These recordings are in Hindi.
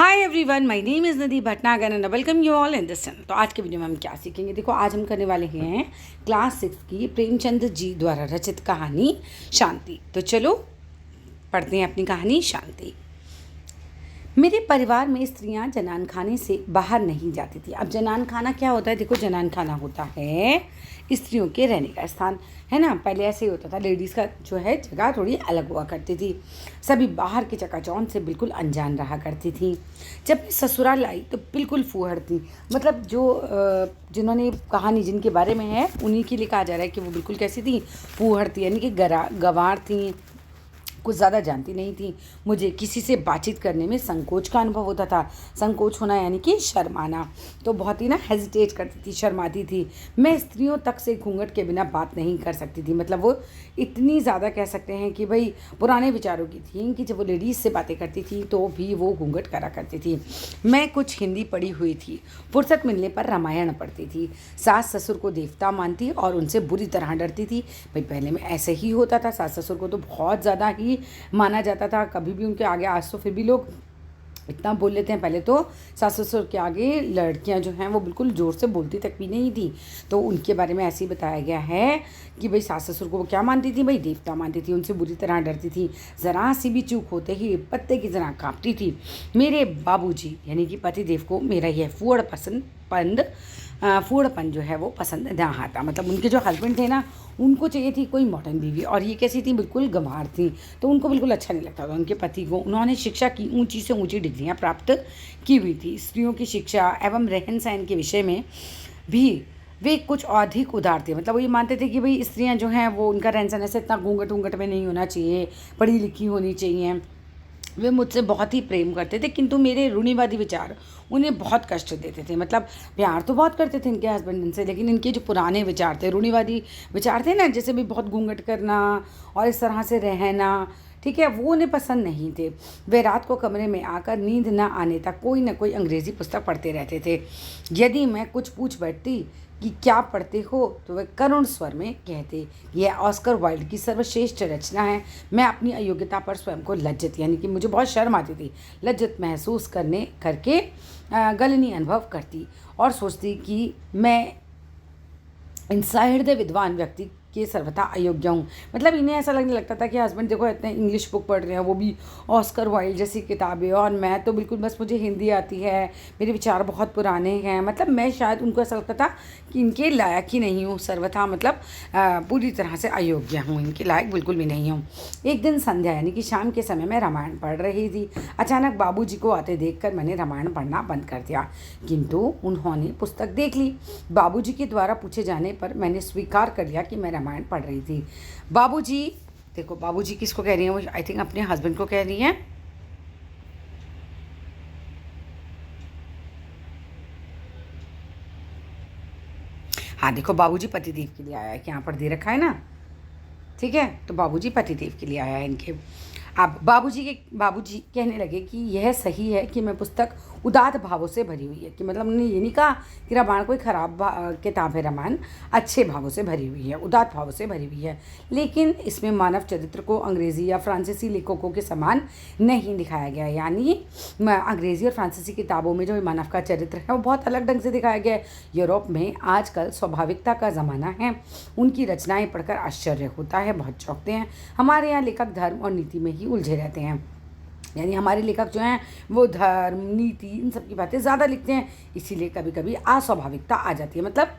Hi everyone, my name is Nadi Bhatnagar and welcome you all in this. तो आज के वीडियो में हम क्या सीखेंगे, देखो आज हम करने वाले हैं क्लास 6 की प्रेमचंद जी द्वारा रचित कहानी शांति। तो चलो पढ़ते हैं अपनी कहानी शांति। मेरे परिवार में स्त्रियां जनान खाने से बाहर नहीं जाती थी। अब जनान खाना क्या होता है, देखो जनान खाना होता है स्त्रियों के रहने का स्थान, है ना। पहले ऐसे ही होता था, लेडीज़ का जो है जगह थोड़ी अलग हुआ करती थी। सभी बाहर के चकाचौंध से बिल्कुल अनजान रहा करती थी। जब मैं ससुराल आई तो बिल्कुल फूहड़ थी। मतलब जो जिन्होंने कहानी जिनके बारे में है उन्हीं के लिए कहा जा रहा है कि वो बिल्कुल कैसी थी, फूहड़ थी, यानी कि गंवार थी, कुछ ज़्यादा जानती नहीं थी। मुझे किसी से बातचीत करने में संकोच का अनुभव होता था। संकोच होना यानी कि शर्माना। तो बहुत ही ना हेजिटेट करती थी, शर्माती थी। मैं स्त्रियों तक से घूंघट के बिना बात नहीं कर सकती थी। मतलब वो इतनी ज़्यादा कह सकते हैं कि भाई पुराने विचारों की थी कि जब वो लेडीज़ से बातें करती थी तो भी वो घूंघट करा करती थी। मैं कुछ हिंदी पढ़ी हुई थी, फुर्सत मिलने पर रामायण पढ़ती थी। सास ससुर को देवता मानती और उनसे बुरी तरह डरती थी। भाई पहले में ऐसे ही होता था, सास ससुर को तो बहुत ज़्यादा ही माना जाता था। कभी भी उनके आगे, आज तो फिर भी लोग इतना बोल लेते हैं, पहले तो सास ससुर के आगे लड़कियां जो हैं वो बिल्कुल ज़ोर से बोलती तक भी नहीं थी। तो उनके बारे में ऐसे ही बताया गया है कि भाई सास ससुर को वो क्या मानती थी, भाई देवता मानती थी, उनसे बुरी तरह डरती थी। ज़रा सी भी चूक होते ही पत्ते की तरह काँपती थी। मेरे बाबूजी यानी कि पतिदेव को मेरा यह फूहड़पन जो है वो पसंद ना आता। मतलब उनके जो हस्बैंड थे ना, उनको चाहिए थी कोई मॉडर्न बीवी, और ये कैसी थी, बिल्कुल गंवार थी। तो उनको बिल्कुल अच्छा नहीं लगता था उनके पति को। उन्होंने शिक्षा की ऊंची से ऊंची डिग्रियां प्राप्त की हुई थी। स्त्रियों की शिक्षा एवं रहन सहन के विषय में भी वे कुछ अधिक उदार थे। मतलब वो ये मानते थे कि भाई स्त्रियाँ जो हैं वो उनका रहन सहन ऐसे इतना घूंघट में नहीं होना चाहिए, पढ़ी लिखी होनी चाहिए। वे मुझसे बहुत ही प्रेम करते थे, किंतु मेरे रूढ़िवादी विचार उन्हें बहुत कष्ट देते थे। मतलब प्यार तो बहुत करते थे इनके हस्बैंड इनसे, लेकिन इनके जो पुराने विचार थे, रूढ़िवादी विचार थे ना, जैसे भी बहुत घूंघट करना और इस तरह से रहना, ठीक है, वो उन्हें पसंद नहीं थे। वे रात को कमरे में आकर नींद न आने तक कोई न कोई अंग्रेज़ी पुस्तक पढ़ते रहते थे। यदि मैं कुछ पूछ बैठती कि क्या पढ़ते हो तो वे करुण स्वर में कहते, यह ऑस्कर वाइल्ड की सर्वश्रेष्ठ रचना है। मैं अपनी अयोग्यता पर स्वयं को लज्जित, यानी कि मुझे बहुत शर्म आती थी, लज्जित महसूस करके गलनी अनुभव करती और सोचती कि मैं इन सहृदय विद्वान व्यक्ति के सर्वथा अयोग्य हूँ। मतलब इन्हें ऐसा लगने लगता था कि हस्बैंड देखो इतने इंग्लिश बुक पढ़ रहे हैं, वो भी ऑस्कर वाइल्ड जैसी किताबें, और मैं तो बिल्कुल बस मुझे हिंदी आती है, मेरे विचार बहुत पुराने हैं। मतलब मैं शायद उनको ऐसा लगता था कि इनके लायक ही नहीं हूँ, सर्वथा मतलब पूरी तरह से अयोग्य हूँ, इनके लायक बिल्कुल भी नहीं हूँ। एक दिन संध्या यानी कि शाम के समय में रामायण पढ़ रही थी। अचानक बाबूजी को आते देखकर मैंने रामायण पढ़ना बंद कर दिया, किंतु उन्होंने पुस्तक देख ली। बाबूजी के द्वारा पूछे जाने पर मैंने स्वीकार कर लिया कि मैं रामायण पढ़ रही थी। बाबूजी, देखो बाबूजी किसको कह रही हैं, वो आई थिंक अपने हस्बैंड को कह रही हैं। हाँ देखो, बाबूजी पतिदेव के लिए आया है, कि यहाँ पर दे रखा है ना, ठीक है। तो बाबूजी पतिदेव के लिए आया है इनके। अब बाबूजी कहने लगे कि यह सही है कि मैं पुस्तक उदात भावों से भरी हुई है, कि मतलब उन्होंने ये नहीं कहा कि रामायण कोई ख़राब किताब है, रामायण अच्छे भावों से भरी हुई है, उदात भावों से भरी हुई है, लेकिन इसमें मानव चरित्र को अंग्रेज़ी या फ्रांसीसी लेखकों के समान नहीं दिखाया गया है। यानी अंग्रेज़ी और फ्रांसीसी किताबों में जो मानव का चरित्र है वो बहुत अलग ढंग से दिखाया गया है। यूरोप में आजकल स्वाभाविकता का ज़माना है, उनकी रचनाएँ पढ़कर आश्चर्य होता है, बहुत चौंकते हैं। हमारे यहाँ लेखक धर्म और नीति में ही उलझे रहते हैं। यानी हमारे लेखक जो हैं वो धर्म नीति इन सब की बातें ज़्यादा लिखते हैं, इसीलिए कभी कभी अस्वाभाविकता आ जाती है। मतलब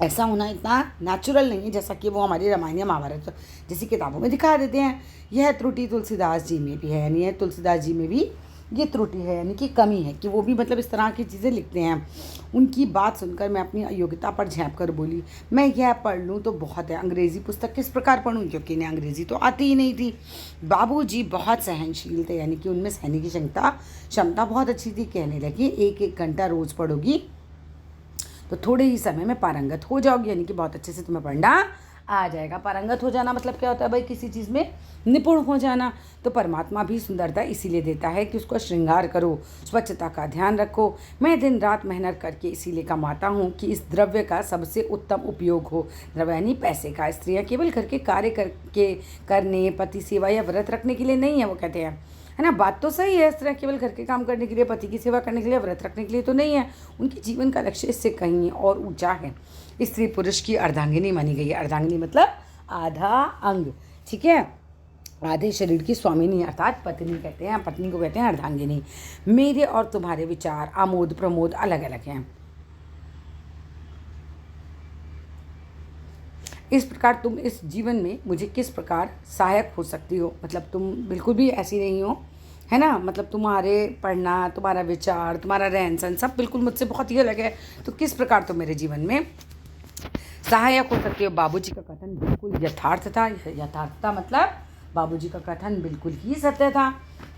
ऐसा होना इतना नेचुरल नहीं है जैसा कि वो हमारी रामायण या महाभारत जैसी किताबों में दिखा देते हैं। यह त्रुटि तुलसीदास जी में भी है, यानी यह तुलसीदास जी में भी ये त्रुटि है, यानी कि कमी है, कि वो भी मतलब इस तरह की चीज़ें लिखते हैं। उनकी बात सुनकर मैं अपनी अयोग्यता पर झाँप कर बोली, मैं यह पढ़ लूँ तो बहुत है, अंग्रेज़ी पुस्तक किस प्रकार पढ़ूँ, क्योंकि इन्हें अंग्रेज़ी तो आती ही नहीं थी। बाबूजी बहुत सहनशील थे, यानी कि उनमें सहने की क्षमता बहुत अच्छी थी। कहने लगी, एक एक घंटा रोज़ पढ़ोगी तो थोड़े ही समय में पारंगत हो जाओगी, यानी कि बहुत अच्छे से तुम्हें पढ़ना आ जाएगा। पारंगत हो जाना मतलब क्या होता है भाई, किसी चीज़ में निपुण हो जाना। तो परमात्मा भी सुंदरता इसीलिए देता है कि उसको श्रृंगार करो, स्वच्छता का ध्यान रखो। मैं दिन रात मेहनत करके इसीलिए कमाता हूँ कि इस द्रव्य का सबसे उत्तम उपयोग हो। द्रव्य यानी पैसे का। स्त्रियाँ केवल घर के कार्य करने, पति सेवा या व्रत रखने के लिए नहीं है, वो कहते हैं है ना। बात तो सही है, स्त्रियाँ केवल घर के काम करने के लिए, पति की सेवा करने के लिए, व्रत रखने के लिए तो नहीं है। उनके जीवन का लक्ष्य इससे कहीं और ऊंचा है। स्त्री पुरुष की अर्धांगिनी मानी गई है। अर्धांगिनी मतलब आधा अंग, ठीक है, आधे शरीर की स्वामिनी अर्थात पत्नी कहते हैं, पत्नी को कहते हैं अर्धांगिनी। मेरे और तुम्हारे विचार, आमोद प्रमोद अलग अलग हैं। इस प्रकार तुम इस जीवन में मुझे किस प्रकार सहायक हो सकती हो। मतलब तुम बिल्कुल भी ऐसी नहीं हो, है ना। मतलब तुम्हारे पढ़ना, तुम्हारा विचार, तुम्हारा रहन सहन सब बिल्कुल मुझसे बहुत ही अलग है। तो किस प्रकार तुम मेरे जीवन में सहायक हो सकती हो। बाबूजी का कथन बिल्कुल यथार्थ था। यथार्थ था मतलब बाबूजी का कथन बिल्कुल ही सत्य था,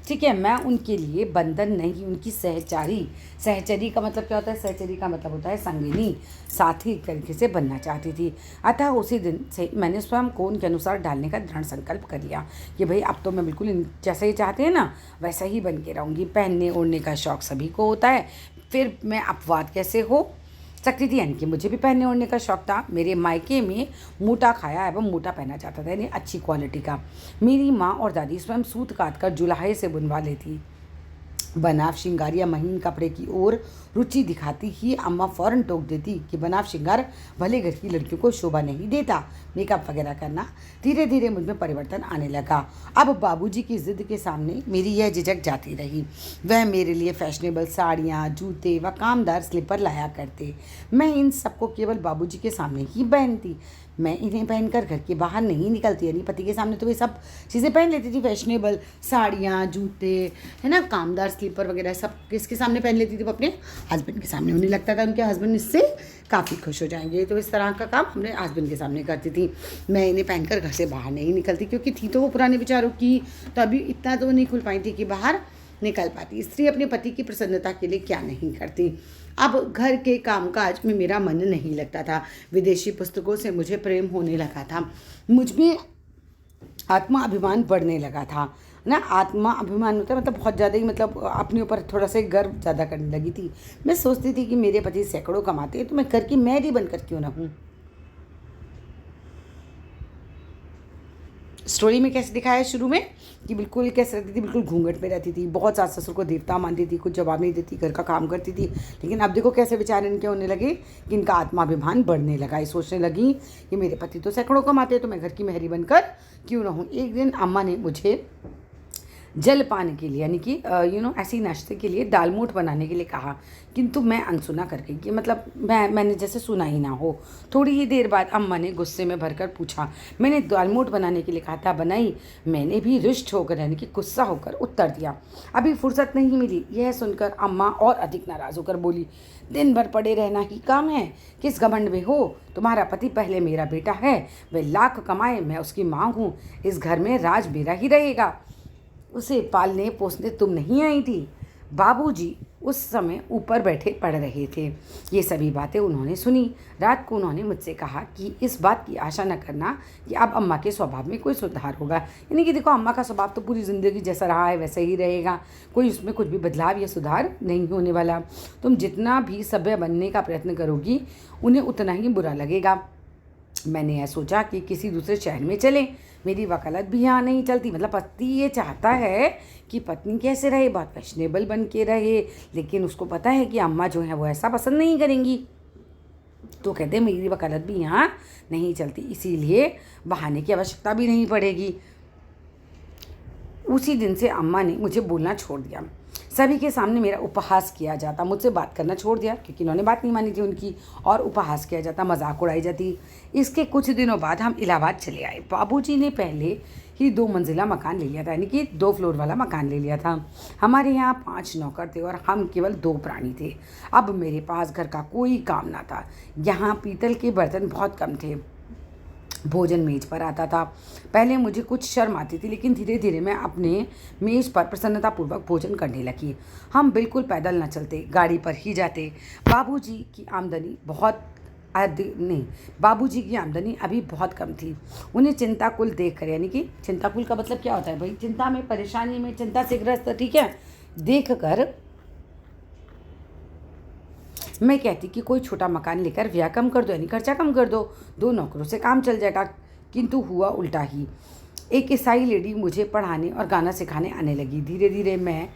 ठीक है। मैं उनके लिए बंधन नहीं, उनकी सहचारी, सहचरी का मतलब क्या होता है, सहचरी का मतलब होता है संगिनी, साथी तरीके से बनना चाहती थी। अतः उसी दिन से मैंने स्वयं को उनके अनुसार ढालने का दृढ़ संकल्प कर लिया कि भाई अब तो मैं बिल्कुल जैसा ही चाहते हैं ना वैसा ही बन के रहूँगी। पहनने ओढ़ने का शौक़ सभी को होता है, फिर मैं अपवाद कैसे हो सकती थी। यानी कि मुझे भी पहनने ओढ़ने का शौक़ था। मेरे मायके में मोटा खाया एवं मोटा पहना जाता था, यानी अच्छी क्वालिटी का। मेरी माँ और दादी स्वयं सूत काट कर जुलाहे से बुनवा लेती। बनाव श्रृंगार या महीन कपड़े की ओर रुचि दिखाती ही अम्मा फ़ौरन टोक देती कि बनाव श्रृंगार भले घर की लड़कियों को शोभा नहीं देता। मेकअप वगैरह करना। धीरे धीरे मुझ में परिवर्तन आने लगा। अब बाबूजी की ज़िद के सामने मेरी यह झिझक जाती रही। वह मेरे लिए फैशनेबल साड़ियाँ, जूते व कामदार स्लीपर लाया करते। मैं इन सबको केवल बाबूजी के सामने ही पहनती। मैं इन्हें पहनकर घर के बाहर नहीं निकलती। यानी पति के सामने तो वे सब चीज़ें पहन लेती थी, फैशनेबल साड़ियाँ, जूते, है ना, कामदार स्लीपर वगैरह सब किसके सामने पहन लेती थी, वो अपने हस्बैंड के सामने। उन्हें लगता था उनके हस्बैंड इससे काफ़ी खुश हो जाएंगे, तो इस तरह का काम अपने हस्बैंड के सामने करती थी। मैं इन्हें पहनकर घर से बाहर नहीं निकलती, क्योंकि थी तो वो पुराने विचारों की, तो अभी इतना तो नहीं खुल पाई थी कि बाहर निकल पाती। स्त्री अपने पति की प्रसन्नता के लिए क्या नहीं करती। अब घर के कामकाज में मेरा मन नहीं लगता था। विदेशी पुस्तकों से मुझे प्रेम होने लगा था। मुझ में आत्मा अभिमान बढ़ने लगा था ना। आत्मा अभिमान होता है मतलब बहुत ज़्यादा ही, मतलब अपने ऊपर थोड़ा सा गर्व ज़्यादा करने लगी थी। मैं सोचती थी कि मेरे पति सैकड़ों कमाते हैं तो मैं घर की मैरी बनकर क्यों ना हूँ। स्टोरी में कैसे दिखाया है शुरू में कि बिल्कुल कैसे रहती थी, बिल्कुल घूंघट में रहती थी, बहुत सास ससुर को देवता मानती थी, कुछ जवाब नहीं देती, घर का काम करती थी। लेकिन अब देखो कैसे विचार इनके होने लगे कि इनका आत्माभिमान बढ़ने लगा। ये सोचने लगी कि मेरे पति तो सैकड़ों कमाते हैं तो मैं घर की मेहरी बनकर क्यों ना हूँ। एक दिन अम्मा ने मुझे जलपान के लिए, यानी कि ऐसे ही नाश्ते के लिए दालमोठ बनाने के लिए कहा, किंतु मैं अनसुना कर गई कि मतलब मैंने जैसे सुना ही ना हो। थोड़ी ही देर बाद अम्मा ने गुस्से में भरकर पूछा, मैंने दालमोठ बनाने के लिए कहा था, बनाई। मैंने भी रुष्ट होकर, यानी कि गुस्सा होकर उत्तर दिया, अभी फुर्सत नहीं मिली। यह सुनकर अम्मा और अधिक नाराज़ होकर बोली, दिन भर पड़े रहना ही काम है, किस घमंड में हो। तुम्हारा पति पहले मेरा बेटा है, वह लाख कमाए, मैं उसकी माँ हूँ। इस घर में राज मेरा ही रहेगा। उसे पालने पोसने तुम नहीं आई थी। बाबूजी उस समय ऊपर बैठे पढ़ रहे थे। ये सभी बातें उन्होंने सुनी। रात को उन्होंने मुझसे कहा कि इस बात की आशा न करना कि अब अम्मा के स्वभाव में कोई सुधार होगा। यानी कि देखो, अम्मा का स्वभाव तो पूरी ज़िंदगी जैसा रहा है वैसे ही रहेगा, कोई उसमें कुछ भी बदलाव या सुधार नहीं होने वाला। तुम जितना भी सभ्य बनने का प्रयत्न करोगी उन्हें उतना ही बुरा लगेगा। मैंने यह सोचा कि किसी दूसरे शहर में चलें। मेरी वकालत भी यहाँ नहीं चलती। मतलब पति ये चाहता है कि पत्नी कैसे रहे, बहुत फैशनेबल बन के रहे, लेकिन उसको पता है कि अम्मा जो है वो ऐसा पसंद नहीं करेंगी। तो कहते हैं मेरी वकालत भी यहाँ नहीं चलती, इसीलिए बहाने की आवश्यकता भी नहीं पड़ेगी। उसी दिन से अम्मा ने मुझे बोलना छोड़ दिया। सभी के सामने मेरा उपहास किया जाता, मुझसे बात करना छोड़ दिया क्योंकि इन्होंने बात नहीं मानी थी उनकी, और उपहास किया जाता, मजाक उड़ाई जाती। इसके कुछ दिनों बाद हम इलाहाबाद चले आए। बाबूजी ने पहले ही 2 मंजिला मकान ले लिया था, यानी कि 2 फ्लोर वाला मकान ले लिया था। हमारे यहाँ 5 नौकर थे और हम केवल 2 प्राणी थे। अब मेरे पास घर का कोई काम ना था। यहाँ पीतल के बर्तन बहुत कम थे। भोजन मेज पर आता था। पहले मुझे कुछ शर्म आती थी, लेकिन धीरे धीरे मैं अपने मेज पर प्रसन्नतापूर्वक भोजन करने लगी। हम बिल्कुल पैदल न चलते, गाड़ी पर ही जाते। बाबूजी की आमदनी अभी बहुत कम थी। उन्हें चिंताकुल देखकर, यानी कि चिंताकुल का मतलब क्या होता है भाई, चिंता में, परेशानी में, चिंता से ग्रस्त, ठीक है, देख कर मैं कहती कि कोई छोटा मकान लेकर व्यय कम कर दो, यानी खर्चा कम कर दो, 2 नौकरों से काम चल जाएगा। किंतु हुआ उल्टा ही। एक ईसाई लेडी मुझे पढ़ाने और गाना सिखाने आने लगी। धीरे धीरे मैं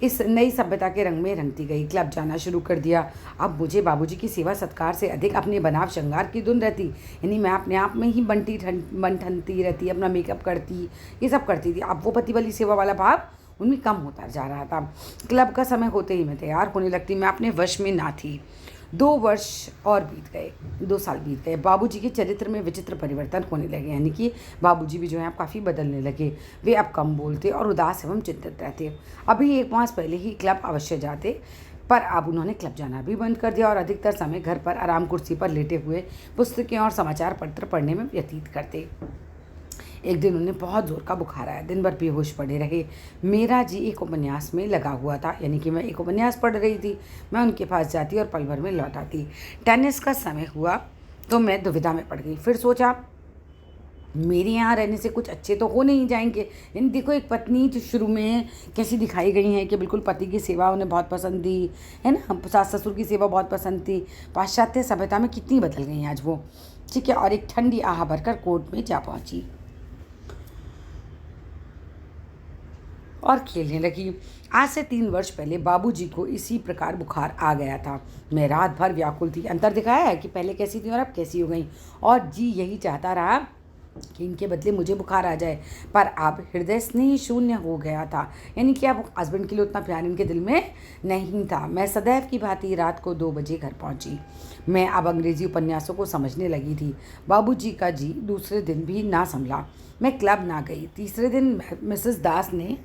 इस नई सभ्यता के रंग में रंगती गई। क्लब जाना शुरू कर दिया। अब मुझे बाबूजी की सेवा सत्कार से अधिक अपने बनाव श्रृंगार की धुन रहती, यानी मैं अपने आप में ही बनठनती रहती, अपना मेकअप करती, ये सब करती थी। अब वो पति वाली सेवा वाला भाव उनमें कम होता जा रहा था। क्लब का समय होते ही मैं तैयार होने लगती। मैं अपने वश में ना थी। 2 वर्ष और बीत गए, 2 साल बीत गए। बाबूजी के चरित्र में विचित्र परिवर्तन होने लगे, यानी कि बाबूजी भी जो है अब काफ़ी बदलने लगे। वे अब कम बोलते और उदास एवं चिंतित रहते। अभी 1 मास पहले ही क्लब अवश्य जाते, पर अब उन्होंने क्लब जाना भी बंद कर दिया और अधिकतर समय घर पर आराम कुर्सी पर लेटे हुए पुस्तकें और समाचार पत्र पढ़ने में व्यतीत करते। एक दिन उन्हें बहुत ज़ोर का बुखार आया। दिन भर बेहोश पड़े रहे। मेरा जी एक उपन्यास में लगा हुआ था, यानी कि मैं एक उपन्यास पढ़ रही थी। मैं उनके पास जाती और पल भर में लौट आती। टेनिस का समय हुआ तो मैं दुविधा में पड़ गई। फिर सोचा मेरे यहाँ रहने से कुछ अच्छे तो हो नहीं जाएंगे। यानी देखो, एक पत्नी जो शुरू में कैसी दिखाई गई है कि बिल्कुल पति की सेवा उन्हें बहुत पसंद थी, है ना, सास ससुर की सेवा बहुत पसंद थी। पाश्चात्य सभ्यता में कितनी बदल गई हैं आज वो, ठीक है। और एक ठंडी आह भरकर कोर्ट में जा पहुँची और खेलने लगी। आज से 3 वर्ष पहले बाबूजी को इसी प्रकार बुखार आ गया था। मैं रात भर व्याकुल थी। अंतर दिखाया है कि पहले कैसी थी और अब कैसी हो गई। और जी यही चाहता रहा कि इनके बदले मुझे बुखार आ जाए, पर अब हृदय स्नेह शून्य हो गया था, यानी कि अब हस्बैंड के लिए उतना प्यार इनके दिल में नहीं था। मैं सदैव की भांति रात को 2 बजे घर पहुंची। मैं अब अंग्रेजी उपन्यासों को समझने लगी थी। बाबूजी का जी दूसरे दिन भी ना संभला। मैं क्लब ना गई। तीसरे दिन मिसेस दास ने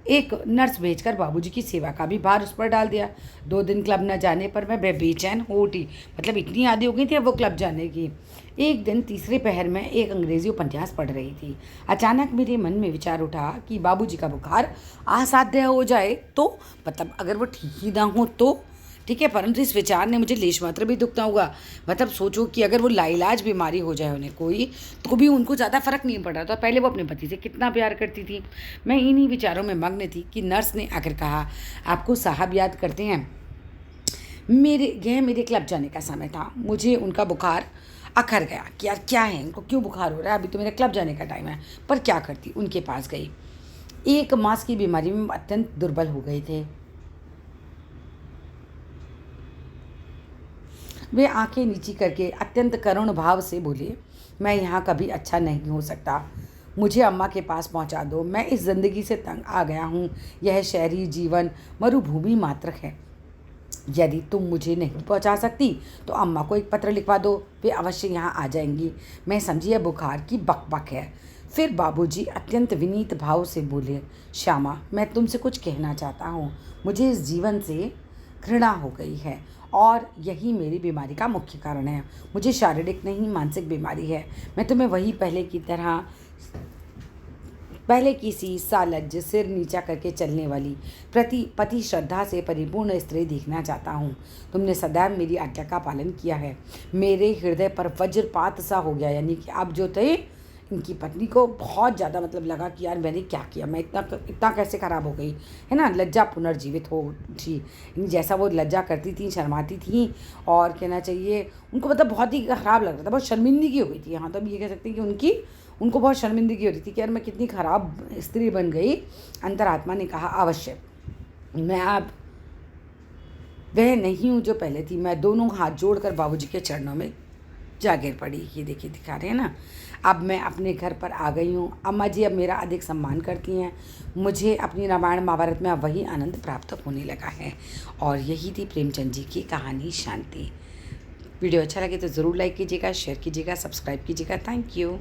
एक नर्स भेजकर बाबूजी की सेवा का भी भार उस पर डाल दिया। 2 दिन क्लब न जाने पर मैं बेचैन हो उठी। मतलब इतनी आदी हो गई थी अब वो क्लब जाने की। एक दिन तीसरे पहर में एक अंग्रेजी उपन्यास पढ़ रही थी। अचानक मेरे मन में विचार उठा कि बाबूजी का बुखार असाध्य हो जाए तो, मतलब अगर वो ठीक ही ना हो तो, ठीक है, परंतु इस विचार ने मुझे लेश मात्र भी दुख ना हुआ। मतलब सोचो कि अगर वो लाइलाज बीमारी हो जाए उन्हें कोई, तो भी उनको ज़्यादा फर्क नहीं पड़ रहा था। पहले वो अपने पति से कितना प्यार करती थी। मैं इन्हीं विचारों में मग्न थी कि नर्स ने आकर कहा, आपको साहब याद करते हैं? यह मेरे क्लब जाने का समय था। मुझे उनका बुखार अखर गया कि यार क्या है, इनको क्यों बुखार हो रहा है, अभी तो मेरा क्लब जाने का टाइम है। पर क्या करती, उनके पास गई। 1 मास की बीमारी में अत्यंत दुर्बल हो गए थे। वे आंखें नीची करके अत्यंत करुण भाव से बोले, मैं यहाँ कभी अच्छा नहीं हो सकता, मुझे अम्मा के पास पहुँचा दो। मैं इस ज़िंदगी से तंग आ गया हूँ। यह शहरी जीवन मरुभूमि मात्र है। यदि तुम मुझे नहीं पहुँचा सकती तो अम्मा को एक पत्र लिखवा दो, वे अवश्य यहाँ आ जाएंगी। मैं समझी यह बुखार की बकबक है। फिर बाबूजी अत्यंत विनीत भाव से बोले, श्यामा, मैं तुमसे कुछ कहना चाहता हूँ। मुझे इस जीवन से घृणा हो गई है और यही मेरी बीमारी का मुख्य कारण है। मुझे शारीरिक नहीं मानसिक बीमारी है। मैं तुम्हें वही पहले की सी सालज्ज सिर नीचा करके चलने वाली पति श्रद्धा से परिपूर्ण स्त्री देखना चाहता हूँ। तुमने सदैव मेरी आज्ञा का पालन किया है। मेरे हृदय पर वज्रपात सा हो गया, यानी कि अब जो थे इनकी पत्नी को बहुत ज़्यादा मतलब लगा कि यार मैंने क्या किया, मैं इतना कैसे ख़राब हो गई, है ना। लज्जा पुनर्जीवित हो उठी। जैसा वो लज्जा करती थी, शर्माती थी, और कहना चाहिए उनको मतलब बहुत ही ख़राब लग रहा था, बहुत शर्मिंदगी हो गई थी। यहाँ तो ये कह सकते हैं कि उनको बहुत शर्मिंदगी हो रही थी कि यार मैं कितनी ख़राब स्त्री बन गई। अंतरात्मा ने कहा, अवश्य मैं अब वह नहीं हूँ जो पहले थी। मैं दोनों हाथ जोड़कर बाबूजी के चरणों में जा गिर पड़ी। ये देखिए दिखा रहे हैं ना। अब मैं अपने घर पर आ गई हूँ। अम्मा जी अब मेरा अधिक सम्मान करती हैं। मुझे अपनी रामायण महाभारत में अब वही आनंद प्राप्त होने लगा है। और यही थी प्रेमचंद जी की कहानी शांति। वीडियो अच्छा लगे तो ज़रूर लाइक कीजिएगा, शेयर कीजिएगा, सब्सक्राइब कीजिएगा। Thank you.